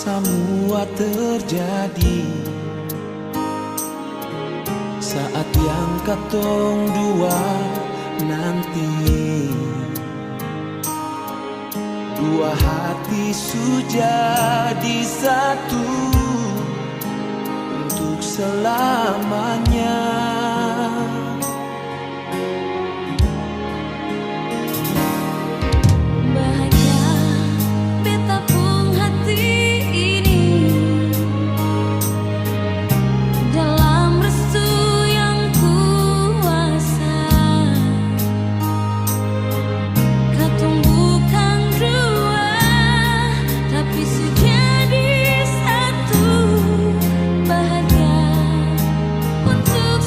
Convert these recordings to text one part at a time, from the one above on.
Semua terjadi saat yang katong dua nanti. Dua hati sudah di satu untuk selamanya. Untuk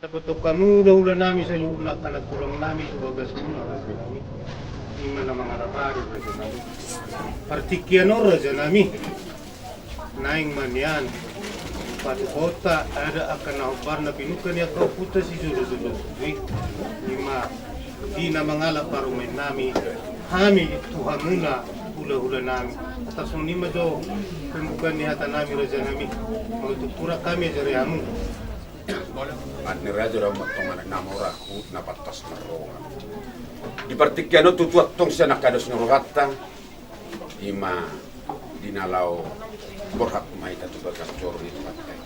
Betul kamu udah nami sa luna kalat pulang nami tu bagas muna raja nami. Di mana mangarapari raja nami. Partikian raja nami. Naing manian. Patu kota ada akan nahubar na pinukan ya kau puta si dulu. Lima di na mangala parumain nami. Hami Tuhan muna hula-hula nami. Atas nima do pembukaan ni hata nami raja nami. Mengutuk pura kami jari hamu. At ni Raja raw matong namora na patas na ronga. Di partikyano tutuat tong siya nakados ng rohata, ima dinalaw borhat maita tu bagas jori di patay.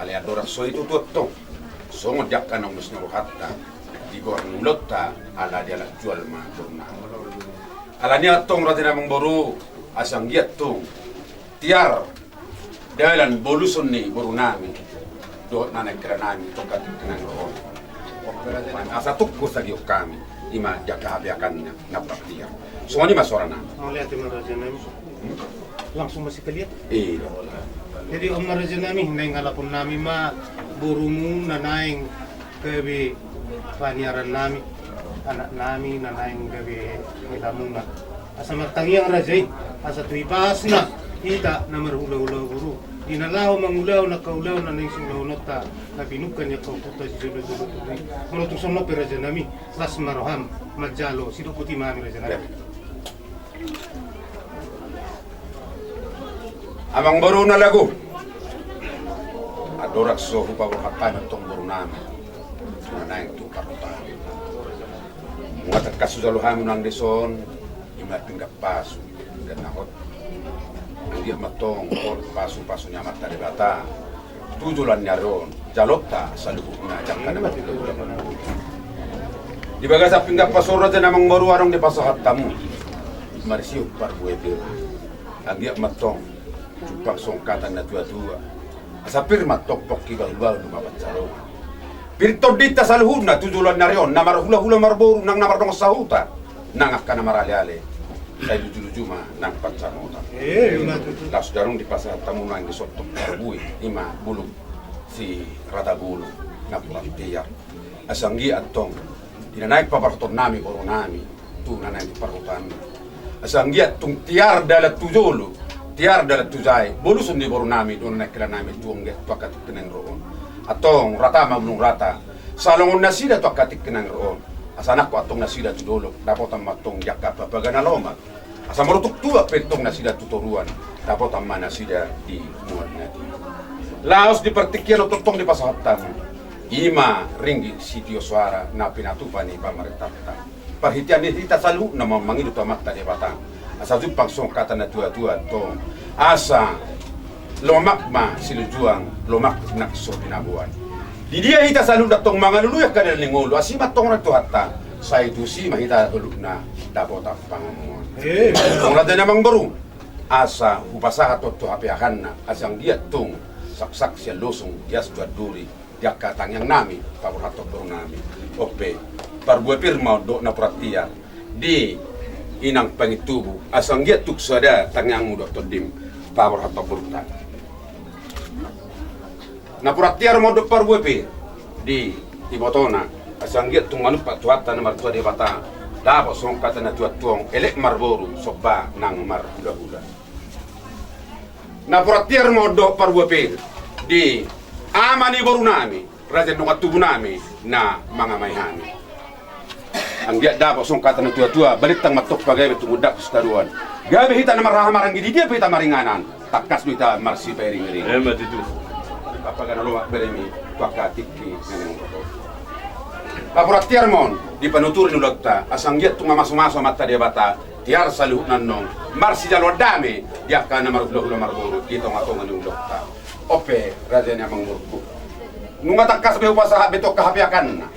Ali adora so itu tutuat tong, so ngodiak ka ng ng rohata, di gorang lotta ala dia la jual ma durna. Ala niya tong rati namang boru, asang giat tong, tiar, dalan boluson ni boru nami. Do nanay nami tokat ng roon. Asa tukko sa giyok kami, ima jakahabiakan na praktiya. So ano masora na? Ang lihat yung raja nami. Langsung masih kaliat. Iya. Jadi om raja nami, hindi ngalapon nami ma burumu nanaing gabi paniaran nami. Anak nami nanaing gabi nilamun na. Asa magtangiang raja asa tuipas na. Kita na marhula-hula guru. Dinalaw mangulaw na kaulaw na naising launot ta na binukan niya kau puta si Jolo-Jolo tuloy. Menutong sono pe raja nami, las maroham, majalo, siduputi mami raja nami. Amang baru na lagu. Adorak so hupa wakatan tong baru nami. Nanay tu karutan. Muatat kasusaluhan ng deson, ima pinggap paso, dan nakot. Dia matong pasu-pasu nya mata de bata tujulan nyaron jalopta saluhuna jakkan di bagasa pinggap pasoro de namang baru warung di pasahat tamu marisiu par buetir agia matong cupang songkatan na tua-tua asapir matok pokki balbal dumabat saro pirto dita saluhuna tujulan nyaron namar hula-hula marboru nang namar dong sahuta nangakkan marale saya lucu-lucu mah nang pacamota. Las darung di pasar tamu nang di sotok barbui ima bulu si rata bulu na pulantiar. Asanggi atong dinanaik paparton nami oro nami tu nanay di parutan. Asanggi atong tiar dalat tujolo tiar dalat tujai bulu sundi oro nami don naik kila nami tuongge tuakat kenang roon. Atong rata mamnung rata salongon nasida tuakatik kenang roon. Asanak ko atong nasida tudolo dapat ang matong yakap pagana loma asa marutuk tua petong nasida tuturuan dapat ang manasida di muad natin laos di partikyano totong di pasahatan ima ringgi sitio suara na pinatupan ni pamaritata perhitian ni kita salu na mangidu tamata di batang asa jupang songkatan na tua-tua tong asa lomak ma silujuang lomak nak so dinabuan. Di dia hita selalu datang mangaluluya ka ng ngolo asimat tong ratuhata sa itusi mahita uluk na dapat pangamuan. Kung natin namang baru asa hupasahat to hapiakan na asang dia tong saksak siya losong dias duri dia katang yang nami paborhato baru nami ope parbuat pirma do na praktiya di inang pangitubu asang dia tuksada tangyang Dr. Dim paborhato barutan. Na puratiar mo do parwepe di ibotona asang giat tung manup tuata na martua di bata dapo song kata na tuatong elek marboru soba nang mar hula-hula. Na puratiar mo do parwepe di amani boru nami raja nungat tubu nami na mga mayhani. Ang giat dapo song kata na tua-tua balitang matok pagay tumudak staruan. Gabi hita na marahamarang gidi dia pita maringanan takas duita marsi pairing-ring. Matitu. Kapag luwak beremi tuakatik ki neneng koto. Papurat tiarmon di panuturin ulagta asang giat tunga maso-maso mata dia bata tiar saluh nannong marsi jalo dame dia kana marhula-hula marburu dito ngatongan yung ulagta. Ope raja niya mangurku. Nunga takas be upasaha betok kahapiakan na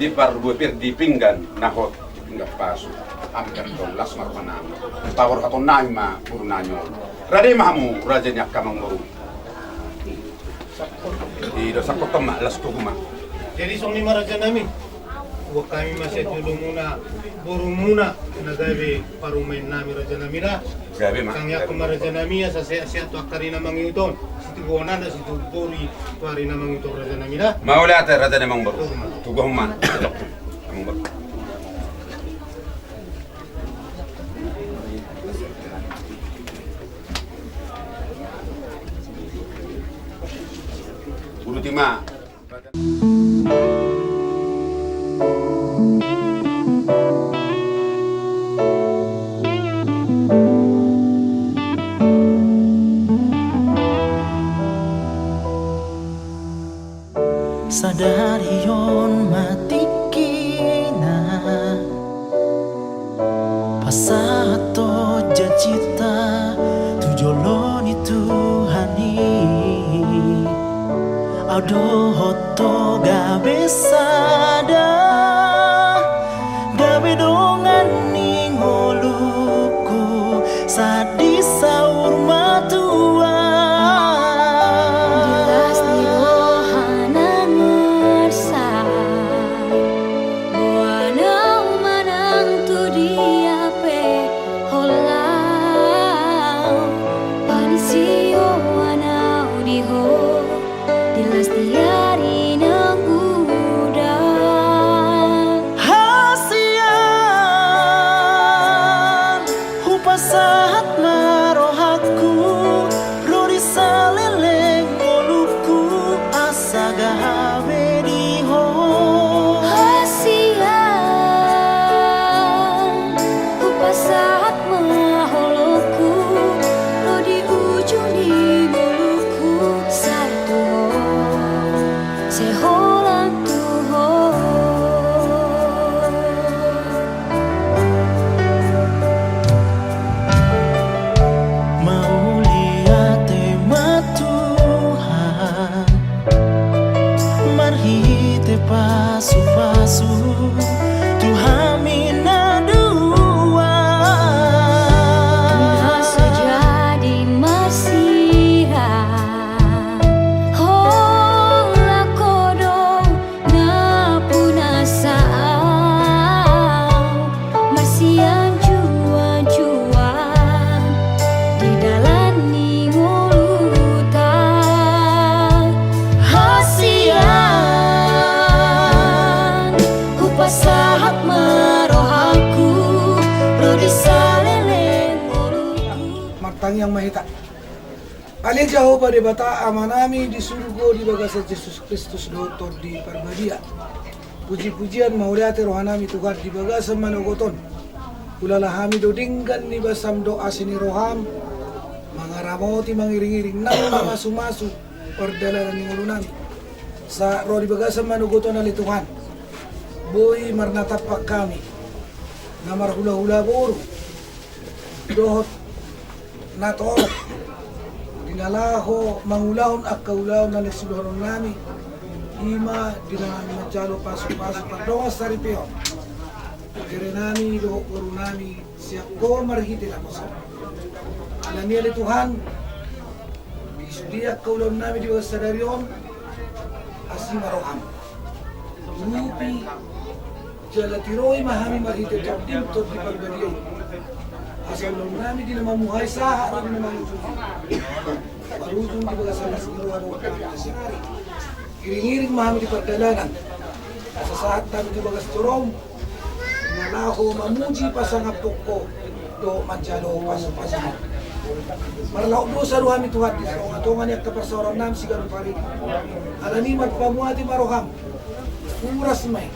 di parbuepir di pinggan nahot di pinggan pasu amkan tong las marpanam. Pawar katon naima purnanyo. Rade mahamu raja niya kamanguru. Di dosa kota mak las tuguma. Jadi song lima raja nami. Huwag kami masya tulo muna, buru muna na gabi parumain nami raja nami na. Gabi mak. Kang yakum raja nami sa siya to akarina mangiuton. ti bona na si tupori pari namang ito raja namin na. Mau lihat raja namang baru. Tugah man. Namang baru. Guru Tima. Sadari yon mati kina pasato jacita tujoloni Tuhani ado hoto gabe sada gabe dongan ningoluku sadi saur matua saat marohaku rori saleleng oluku asa gawe diho hasian upa saat maholoku rodi ujuni oluku satu seholan tuho pasu-pasu Tuhan mina dua Nasa jadi masihan Hola kodong ngapuna saang Masian juan-juan Di dalam ningolutan Hasian saat marohaku rodi saleleng oluku Martang yang mahita Ali jauh pada bata amanami di surga di bagasa Yesus Kristus dotor di Parbadia puji-pujian mauliate rohanami Tuhan di bagasa manogoton ulalahami dodingkan ni basam doa sini roham mangaramoti mangiring-iring nang masu-masu perdalanan ningulunami sa roh di bagasa manogoton ali Tuhan boy marnatapak kami namar hula-hula buru dohot natolak dinalaho mangulahon ak kaulahon na nagsudoron nami ima dinami macalo pasok-pasok pagdongas saripio kire nami dohot guru nami siap ko marhitin ako sa alami ali Tuhan isudiak kaulahon nami di bawah sadarion asim maroham lupi jala tiroi mahami marhite tabdim tot di Parbadia asal nami di nama muhai saha di nama barujung di bagasa nasiro ado sehari iring-iring mahami di perdalanan sa saat kami di bagas turong nalaho mamuji pasangapok ko do manjalo pasang-pasang marlaw dosa ruhami Tuhan di sa atongan yak kaparsaoran nam sigaron pari alani magpamuati maroham uras may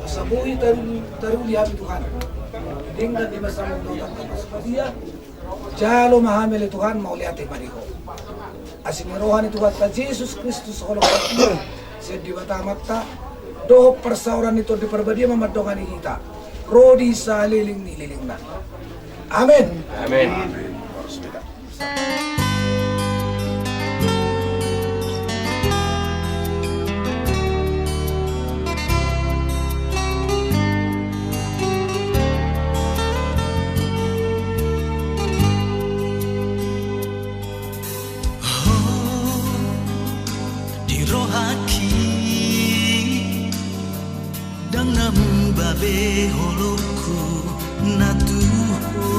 masabuhi taru di hati Tuhan dengan di masa mundo dan kapaspadia jalo mahamele Tuhan mau lihat mariho asin rohani Tuhan ta Yesus Kristus holokausto sed di bata mata do persauran itu di Parbadia mamadongan kita rodi saliling nililing na amin Amin. Namu babe holoku natuho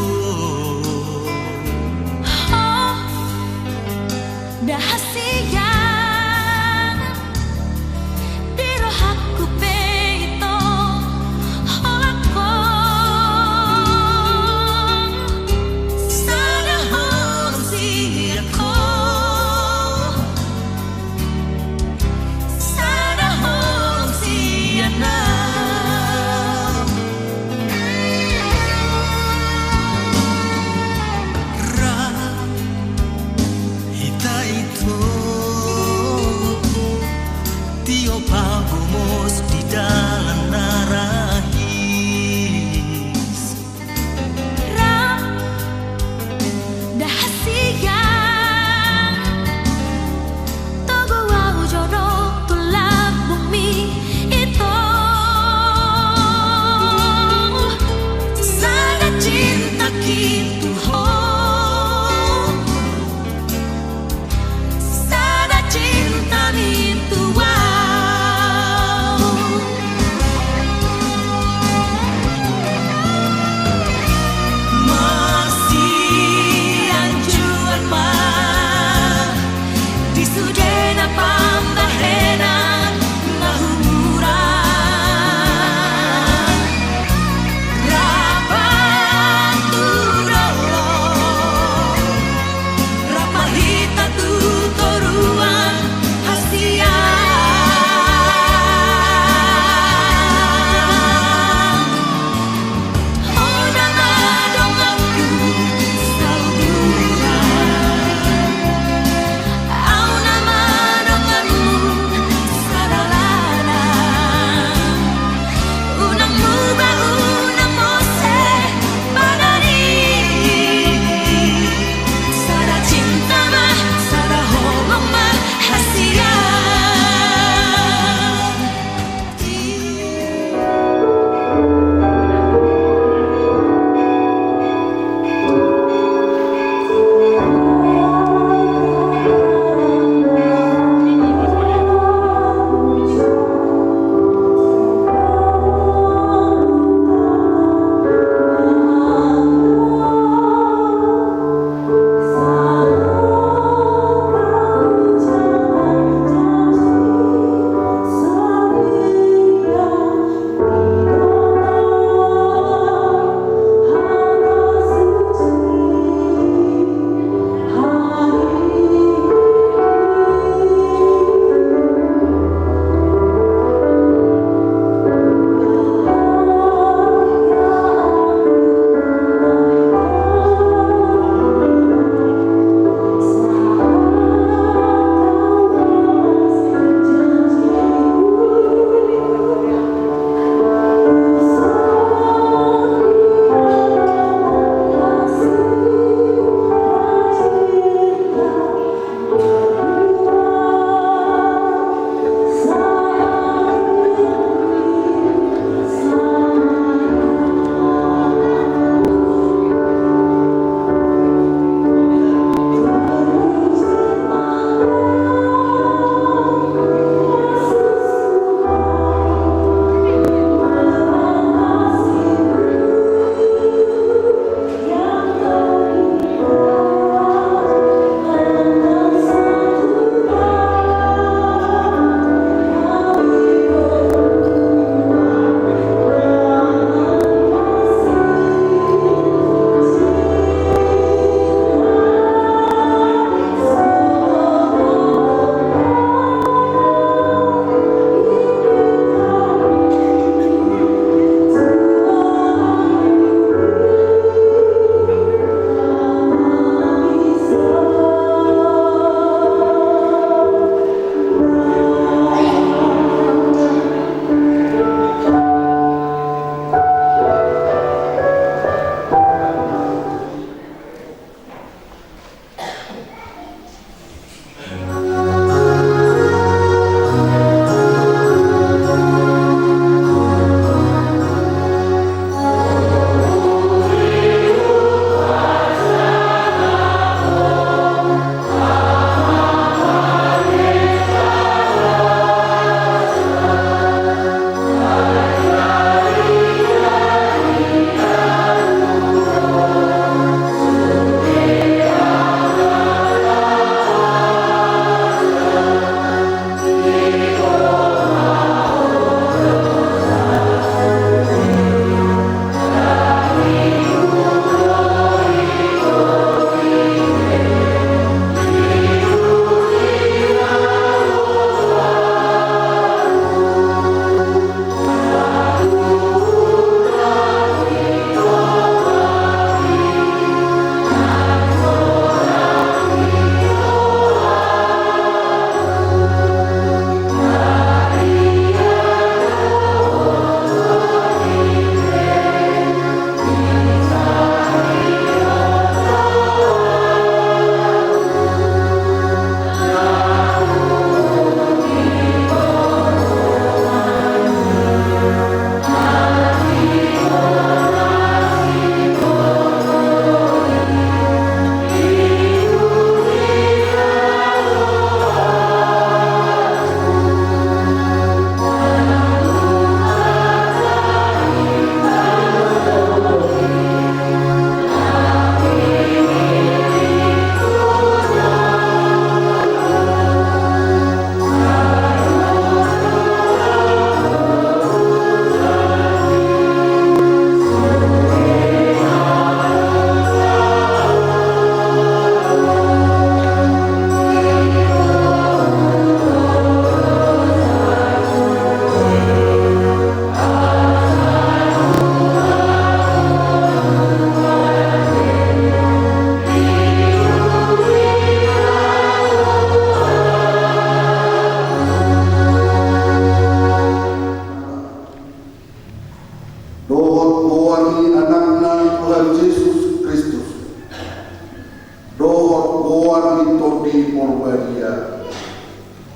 purbadia.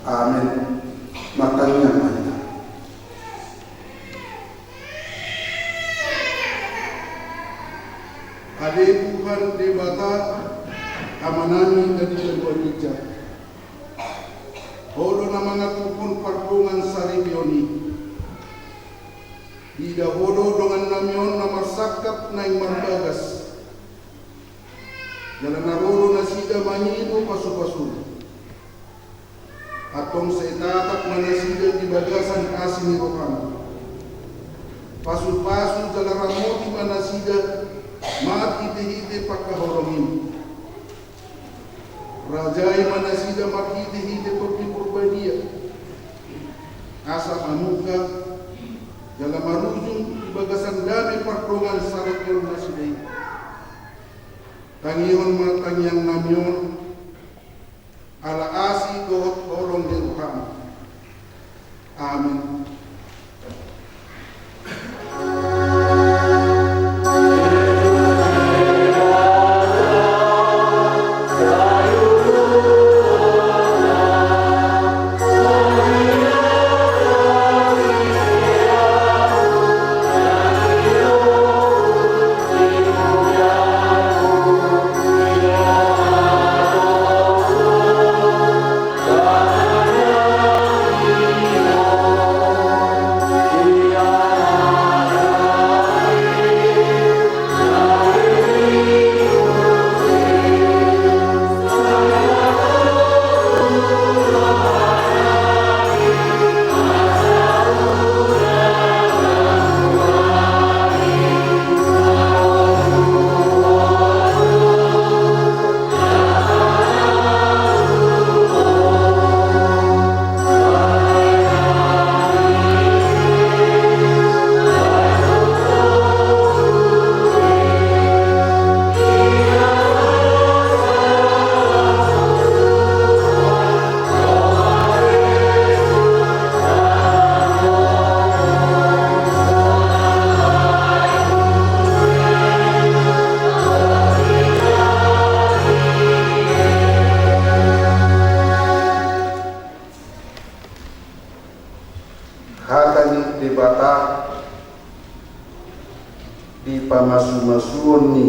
Amin. Matanya mana? Ade Tuhan debata amanami dari berbija. Hodo na mga tukon parpungan saribioni. Ida hodo dengan namion na marsakap na marbagas. Jalan narodo na sida manyibo pasu-pasu. Atong sa itatak manasida di bagasan asin ni Roham. Pasu-pasu jalan ramoti manasida maat hite-hite pakahorongin. Rajai manasida mat hite-hite topi purbadia. Asa manuka jalan marujung di bagasan dami pardongan sarakil nasidai. Tangion matangyang namyon ala asi kohot holong di Tuhan. Amin. Hatani debata di pamasu-masuon ni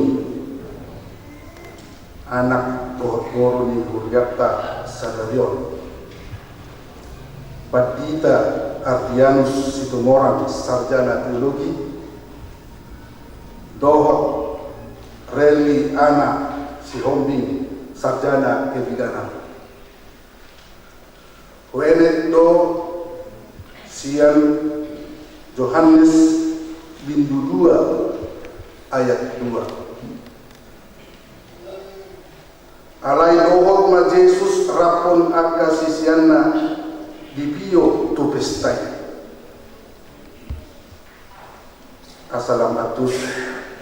anak kohor ni Huryatta Sadarion Padita Artianus Situmorang sarjana teologi Dohot Reli Ana Sihombing sarjana kebidanan Wenet do Sian Yohanes bindu 2 ayat 2. Alai dohot ma Jesus rapon aga sisianna dipio tupestai. Assalamualaikum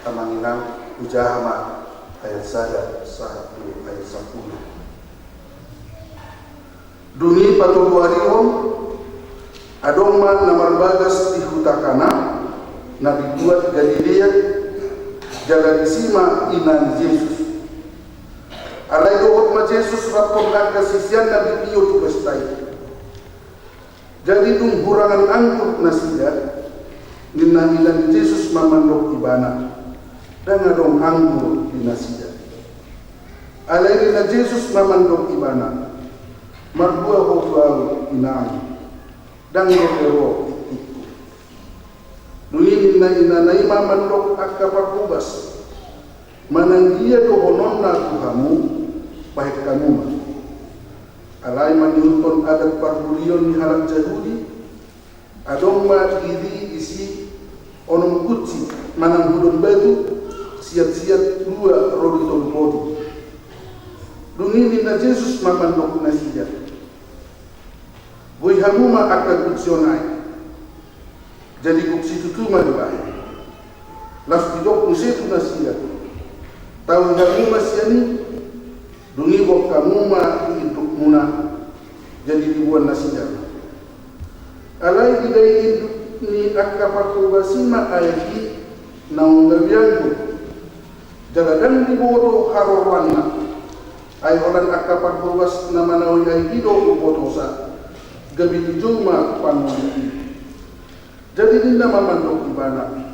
tamanginang ujahama ayat sada 1 ayat 10. Duni patubuarion adong man namar bagas di hutakana nabi buat Galilea jalan isima inan Yesus alai dohot ma Jesus rapon aga sisian nabi pio tu bestai jadi dung hurangan angkut nasida ninna ilan Yesus mamandok ibana dan adong anggur di nasida alai nina Jesus mamandok ibana marbua hofau inang dan ngero itu. Dunin na inanay mamandok akka pagkubas. Mananggiya do hononna tuhamu pahit kamu. Alay manihunton adat parbulion ni halak jahudi. Adong ma iri isi onom kutsi manang hudon batu siat-siat 2 rodi tolpodi. Dunin na Jesus mamandok na siya. Boy hamuma akan kutsionai. Jadi kuksi tutuma dibahe. Las tidok musetu nasia. Tahu hamuma siani dungi bok kamuma induk muna jadi dibuat nasia. Alai didai induk ni akapaku basima ayati naung gabiangu. Jaladan dibodo harowana. ay olan akapan purwas na manawi ay ido upotosa gabi di juma panuli. Jadi din na mamandok ibana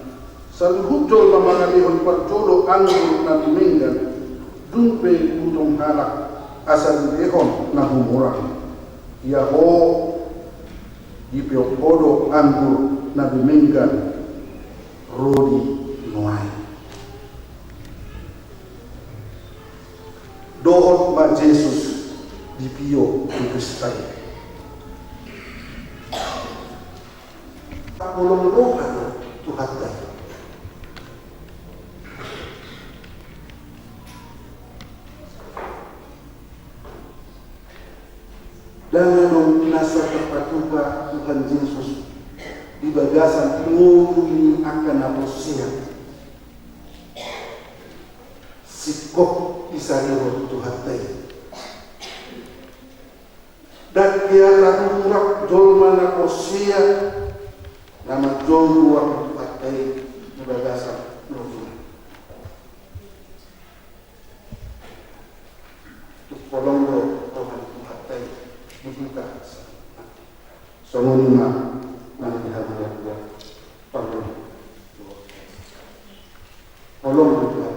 sa luhutjol mamangalihon parjolo anggur na tuminggan dumpe utong halak asal lehon na humurang yaho ipiopodo anggur na tuminggan rodi noai dohot ma Jesus di pio di Kristai Pulong rohan Tuhan tayo. Danganong nasa kapatuba Tuhan Yesus di bagasan ngurumi akan naposya sikop isariro Tuhan tayo. Dan dia lalu murak jolma naposya nama jol ruang pakai bagasan ngurumi. Tolong Tuhan Tuhan tayo. Dibuka semua mana dihadapkan tolong Tuhan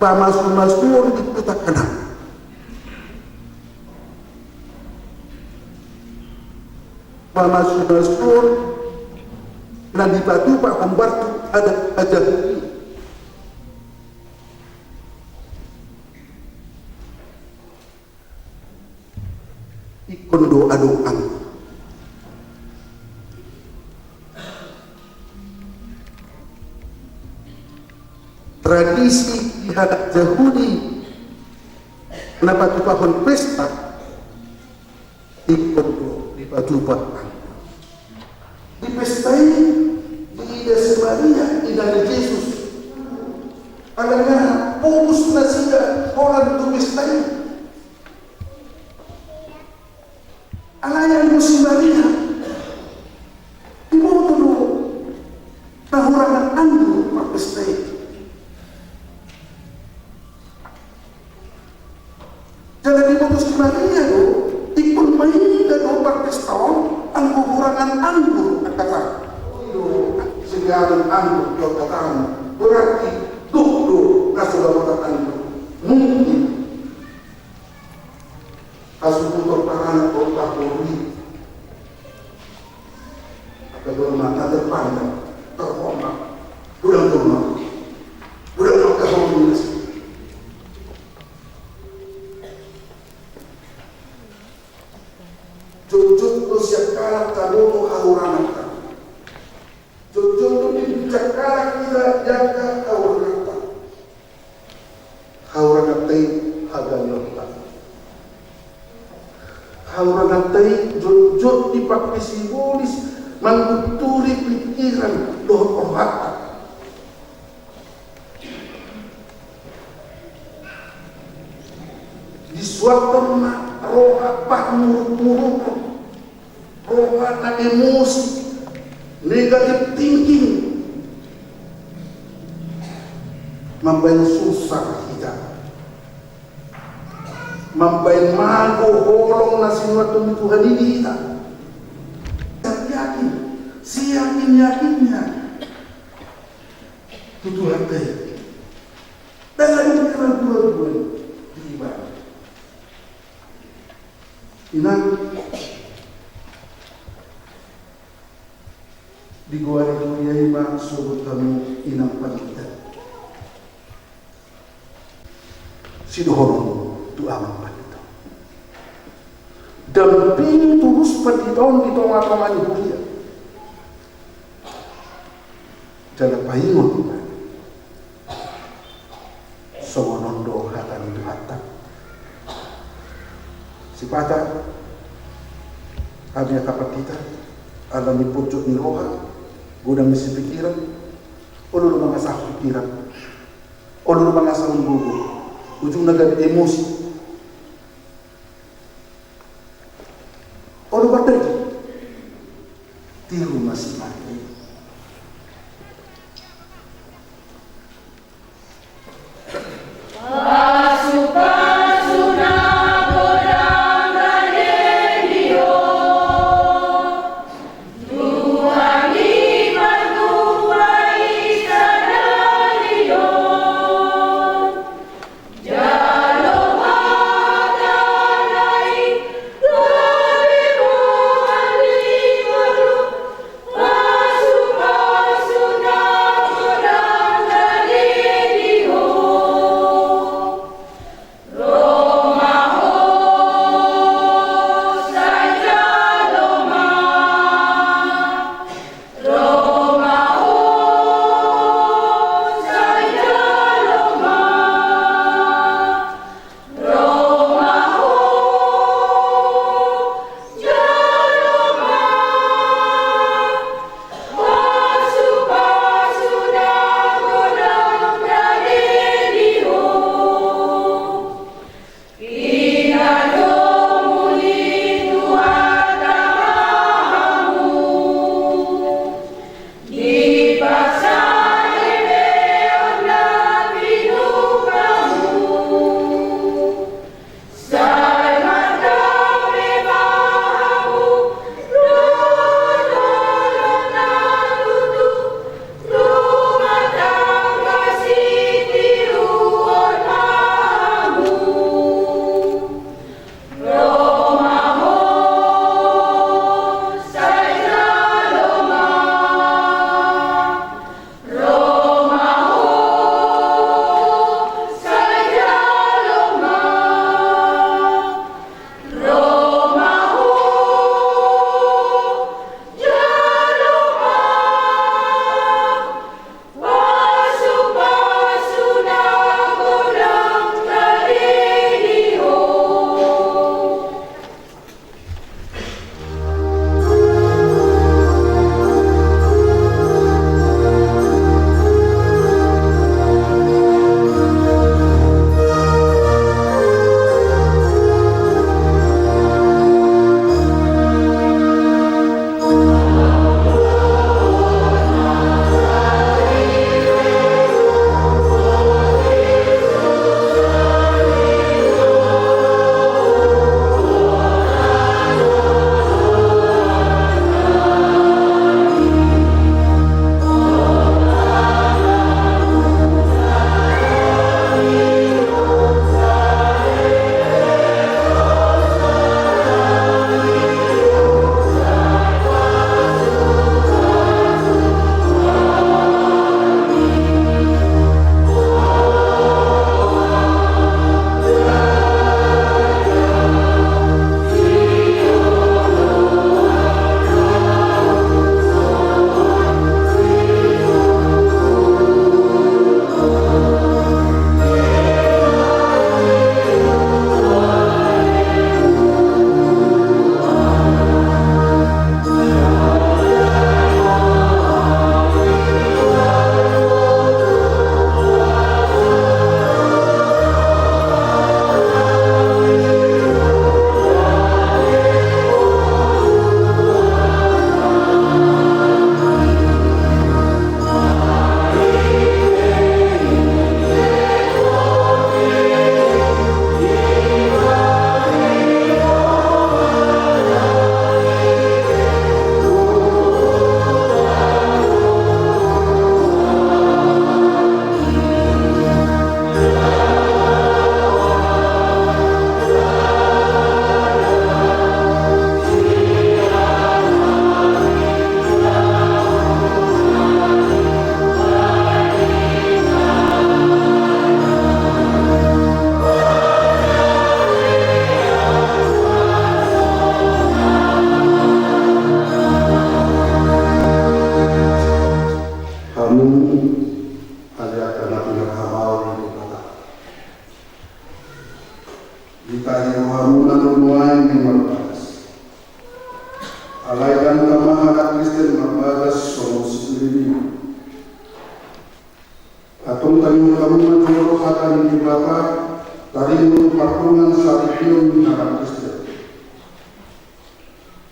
pamas-pamas kita kenal pamas-pamas dan di batu Pak Umbartu ada aja kondo adoang tradisi di hadap Yahudi kenapa tupahon pesta di kondo di patupan di pesta ini di Ida Semaria Ida Yesus alangkah fokus nasiga orang itu pesta ini alayan musim Maria ibu dulu nahurangan anggur Pak Pesta jangan diputus di Maria lo ikut main dan Pak Pesta anggur kurangan anggur kata segaran anggur kau katakan berarti tuh nasudah anggur mungkin asubuh pertahanan kota Polri atau mata terpandang terhormat bulan kehormatan jujur usia kalah taruh hauranata jujur di cakara kita jaga hauranata haganyota hauranatay jujur dipakai simbolis menguturi pikiran doh hati di suatu roh apa muruk roh na emosi negatif thinking membayar susah kita membayar mago holong na sinuatong Tuhan ini kita yakinnya itu Tuhan tayo dengan pikiran Tuhan di ibadah inang di gua itu yai mak sobot kamu inang panitan si dohorong tu aman panitan dan pintu terus panitan di tengah-tengah ibulia dalam payungan Tuhan sonondo hatan itu hatan si patah kami kapat kita alami pucuk ni roha gudang misi pikiran ulur mengasah pikiran ulur mengasah gugur ujung naga emosi ulur berterjadi tiru masih mati saja karena tidak hamau di kota. Ditanya hamunan nuain di marbagas. Alaikan kamahalat Kristen marbagas solusi ini. Atong tani hamunan joro hatan di bata taring patungan saripion di narak Kristen.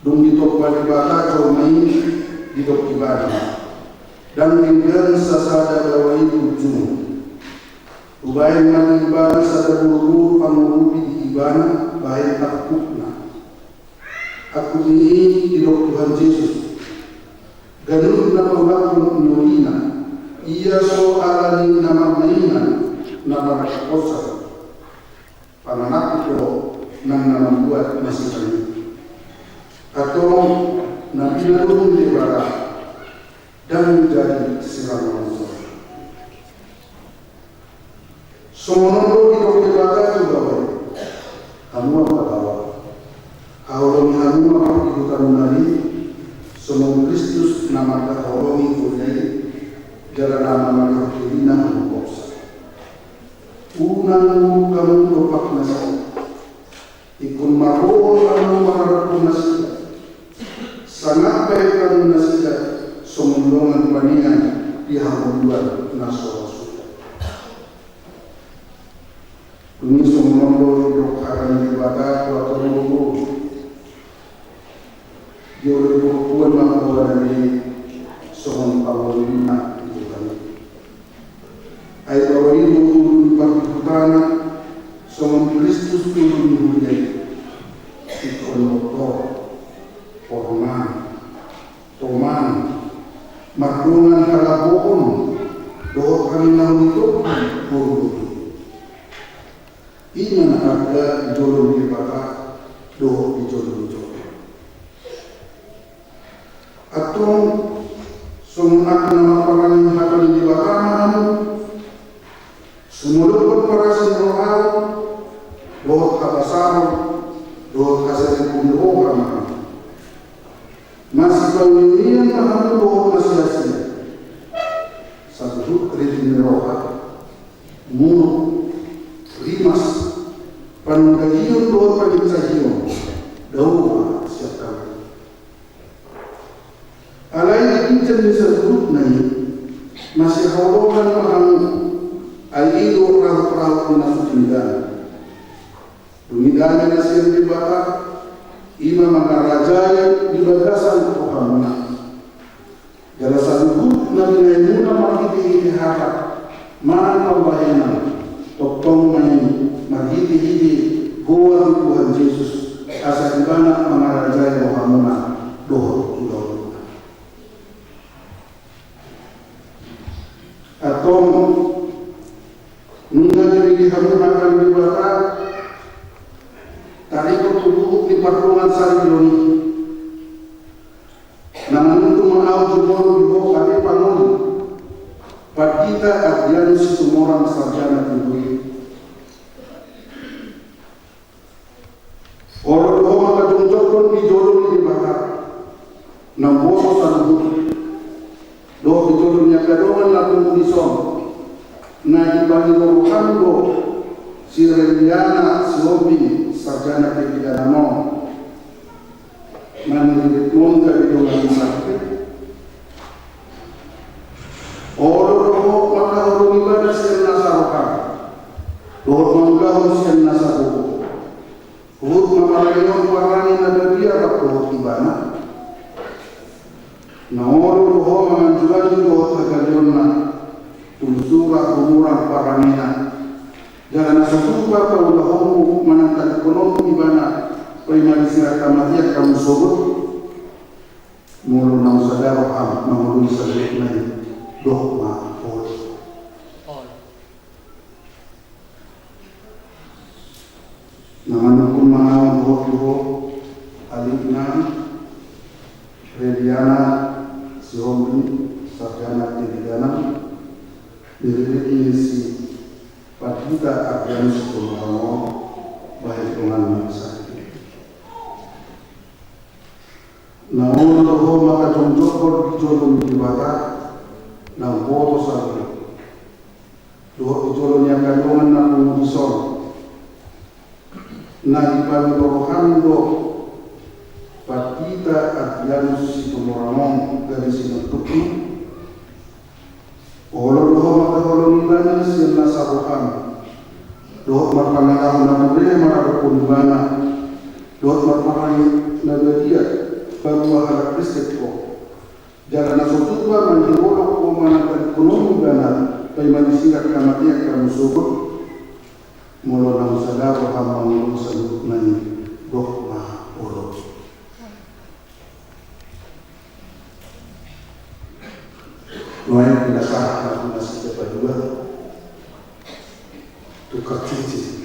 Dung ditok bali bata jauh main ditok ibadah. Dan tinggal sasada bawai ujung. Ubayan maniban sada buru pangurubi di ibana baik takutna. Aku ini hidup Tuhan Yesus. Ganun na pangakong nurina. Iya so alani nama mainan nama kosa. Panganak ko nang nama buat masih kali. Atau nabi nalung di barat. Dan menjadi sirang manusia. Somonondo hidup di bata juga baik. Kamu apa tahu? Haulong kamu apa ikutan menari? Semua Kristus nama haulongi kulai jalan nama kerjina mengkopsa. Unang kamu dopak nasi. Ikun marol kamu marapun nasi. Sangat baik kamu nasi. Sumulungan panian di hamuduan naso sudah. Ini sumulungan hidup akan dibakar atau dulu. Jauh bukuan makawan dari sumul pawalina itu kan. Ayat awal itu berkutana sumul Kristus turun dihujai. Ikon motor, porman, toman. Marungan kalabon doa kami nahunto buru iman ada jolong di bata doa di jolong atau semua nama pangalan hakal di bata mahamu semua para senrohal doa kabasar doa kasar kundoa mahamu masih pengirian mahamu doa satu kredit meroha mulu rimas panunggahiyon doa paningsahiyon dawa siap kami alay ikincan di satu na masih hawlokan mahang ay ido rahu-rahu na sutindan dumidan na siya di bata ima mga rajaya di bagasan Tuhan na jala saluhut na binayuna makiti-hiti harap maan pambayanan toktong may magiti-hiti huwa ng Tuhan Jesus asa ibana mga rajay mo hamuna dohot ilaw atong nunga nirigi hamuna kan dibata tarikot tubuhuk di partungan sariyoni namun itu mengaw jumoro dibawa kami pangun pada kita adian semua orang sarjana tinggi orang doa maka jongcokon di jodoh di bakar namboso sanubut doa di jodohnya kadongan latung dison na ibagi lorokan do si Reliana si Obi sarjana kebidanan mandiripun dari doang sakit. Orang maka orang ibadah sian nasarokan, doa manggahu sian nasaruhu. Hut mamalayon parani nadabiya rapuh ibana. Naoro doa manganjulan doa kagalion na tulusura umurang paranina. Jangan nasutupa kaulahomu manantag konon ibana. Pemali sira kamatia kamu sobot mulu nang sadaro am mulu sadek nai dogma pol naman ko mga buho alikna Reliana si Homi sarjana tinggalan diri si Padita Abian Sukumono baik dengan masa namun loho maka jongkor di jodoh di bata nang boto sabi doa ujolnya kandungan na pengudison na ipamilorohando patita Adrianus Situmoramong dari Sinutuki Olo doa makaholo nibana siya nasa roham doa marpanagaw na mure marapundibana doa marpanagaw na gadia baruah halak Kristet ko jalan nasutuba manjirolo ko manang ekonomi bana kay manisirat kamatiak kamusubot mula ng sagaro hamang sa luknan dokma olo. Noy pinasahak na sa Padua tukar cici.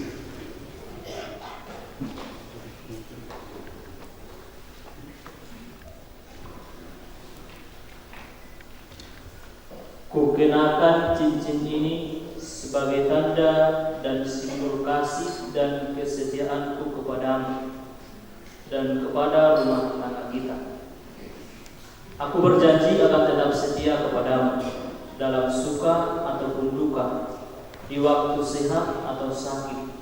Kukenakan cincin ini sebagai tanda dan simbol kasih dan kesetiaanku kepadamu dan kepada rumah tangga kita. Aku berjanji akan tetap setia kepadamu dalam suka ataupun duka, di waktu sehat atau sakit,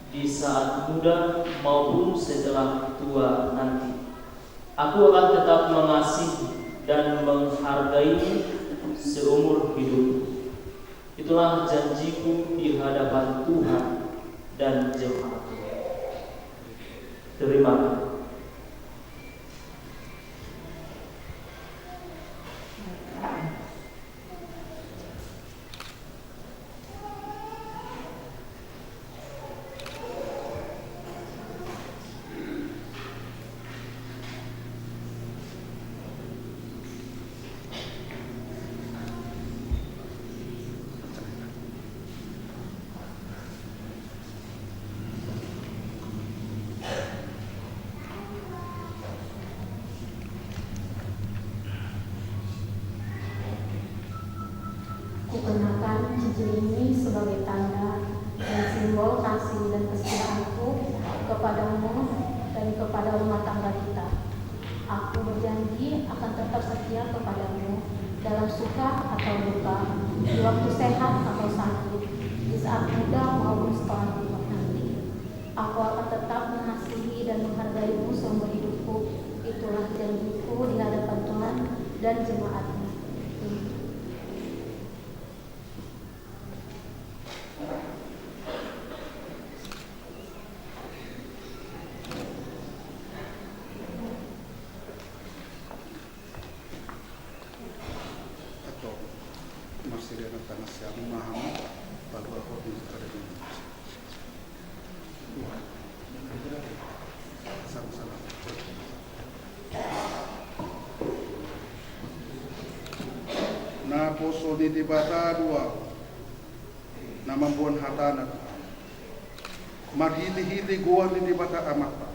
di saat muda maupun setelah tua nanti. Aku akan tetap mengasihi dan menghargaimu seumur hidup. Itulah janjiku di hadapan Tuhan dan jemaat. Terima kasih. Kukenakan cincin ini sebagai tanda dan simbol kasih dan kesetiaanku kepadamu dan kepada rumah tangga kita. Aku berjanji akan tetap setia kepadamu dalam suka atau duka, di waktu sehat atau sakit, di saat muda maupun setelah tua nanti. Aku akan tetap mengasihi dan menghargaimu seumur hidupku. Itulah janjiku di hadapan Tuhan dan jemaatnya. Na poso di dibata dua na mambuan hatana marhili-hili goa di dibata amata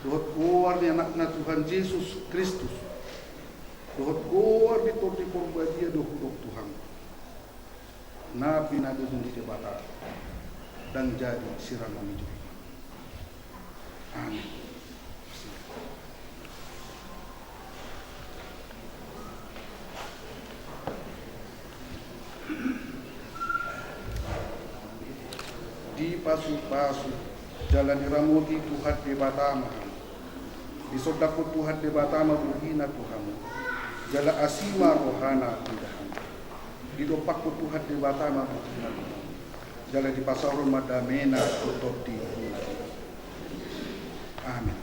dohot goa ni anak na Tuhan Yesus Kristus dohot goa di torti porbadia dohot Tuhan na pinadudun di dibata dan jadi sirang amijo. Amin. Di pasu-pasu jalan iramuti Tuhan di Batama di sodaku Tuhan di Batama buhina Tuhan jala asima rohana Tuhan di dopaku Tuhan di Batama buhina Tuhan jala di pasarun madamena utoti. Amin.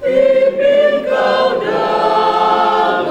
Pimpin kau dalam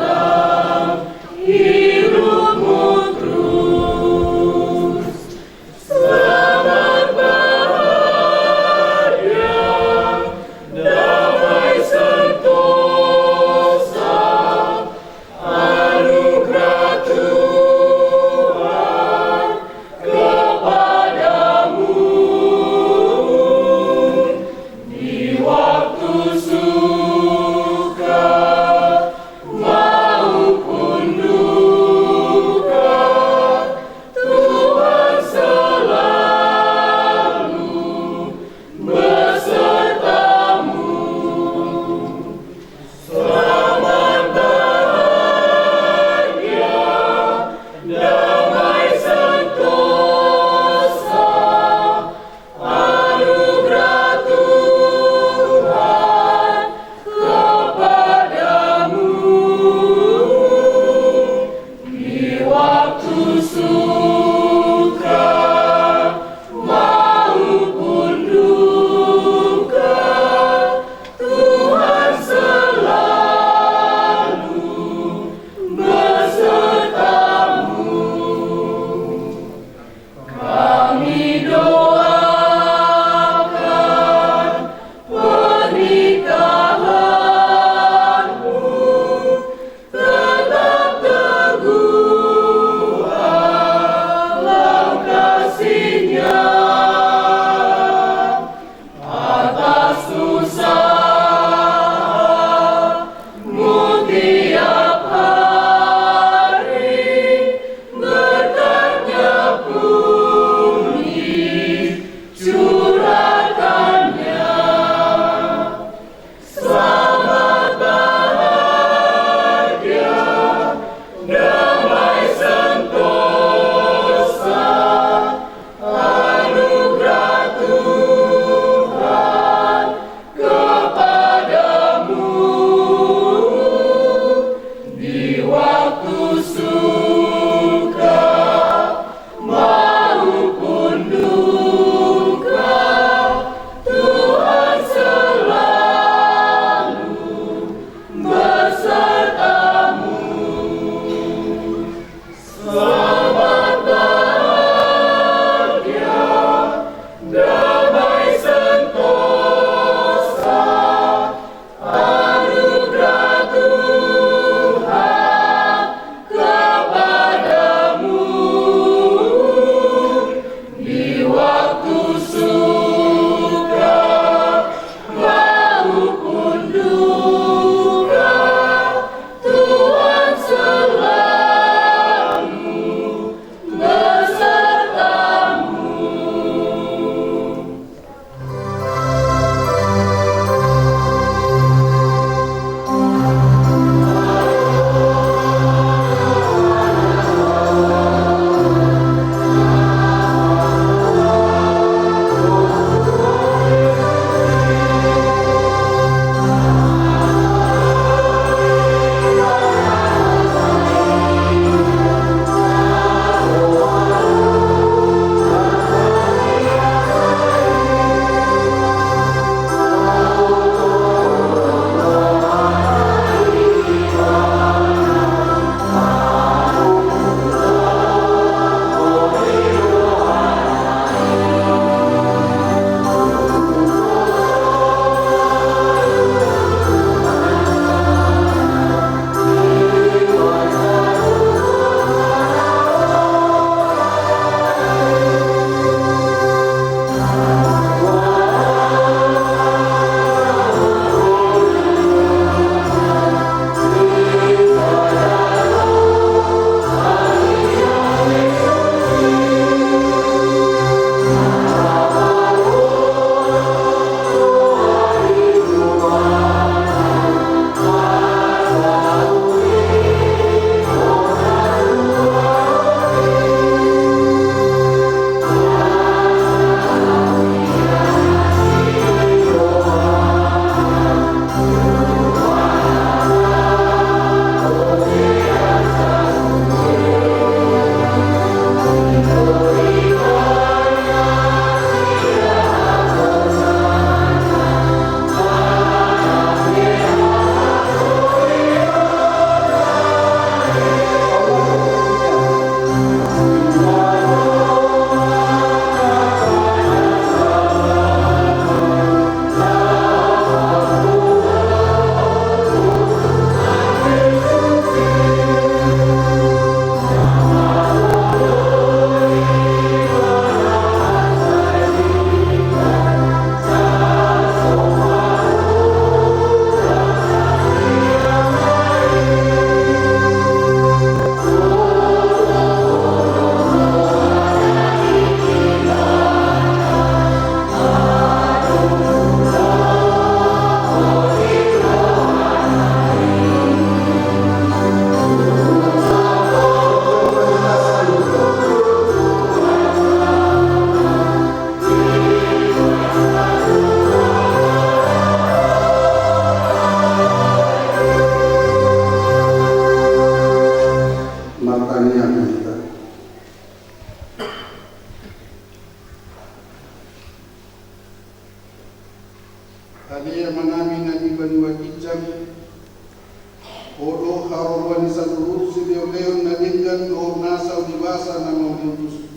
do haruan sa lulu si leon na linggan do nasa ulibasa na mauliutus.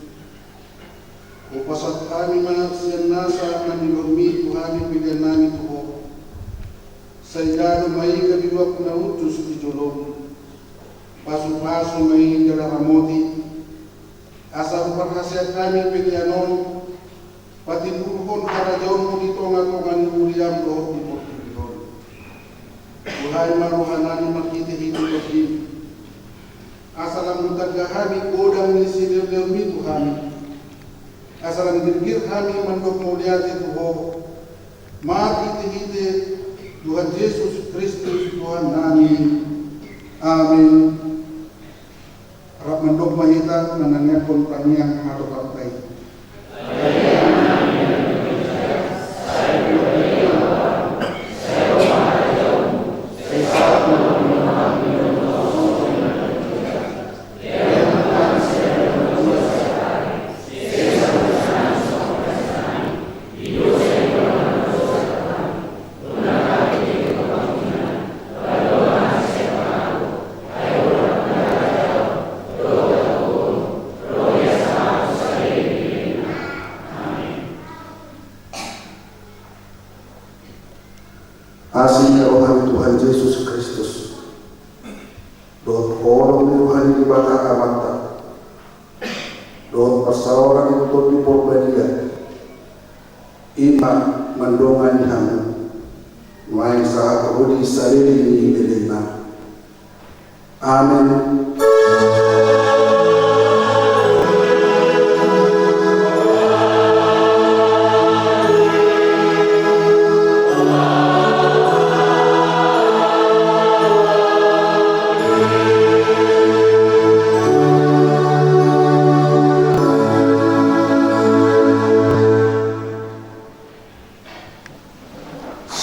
Upasat kami siyan nasa na nilormi Tuhani pilihan namin tuho. Sa ilado may kabilwa ko na utus di jolong. Paso-paso may hingga ramoti. Asal perhasiat kami pilihanon. Pati purhon karajaon mo dito nga tungan uliyam doon di Portibilon. Buhay maruhanani makiti-hiti pagdim. Asal ang mutagahami kodang ni sinirlirmi Tuhani. Asal ang girgir kami mandok muliati tuho. Makiti-hiti Tuhan Yesus Kristus Tuhan namin. Amin. Harap mandok mahita nanangapon praniyang hatotantay. Asing rohani Tuhan Yesus Kristus dot orang rohani di bata amata dot persawaran itu di porbadia iman mendongan hamu main saat rudi salili ini delina. Amin.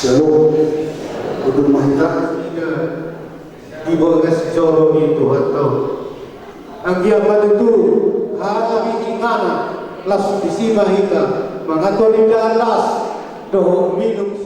Shalom, udun mahita. Di bagas jorong itu atau anggiapan itu hana bikingana las disima hita mengatoli dalas doh minum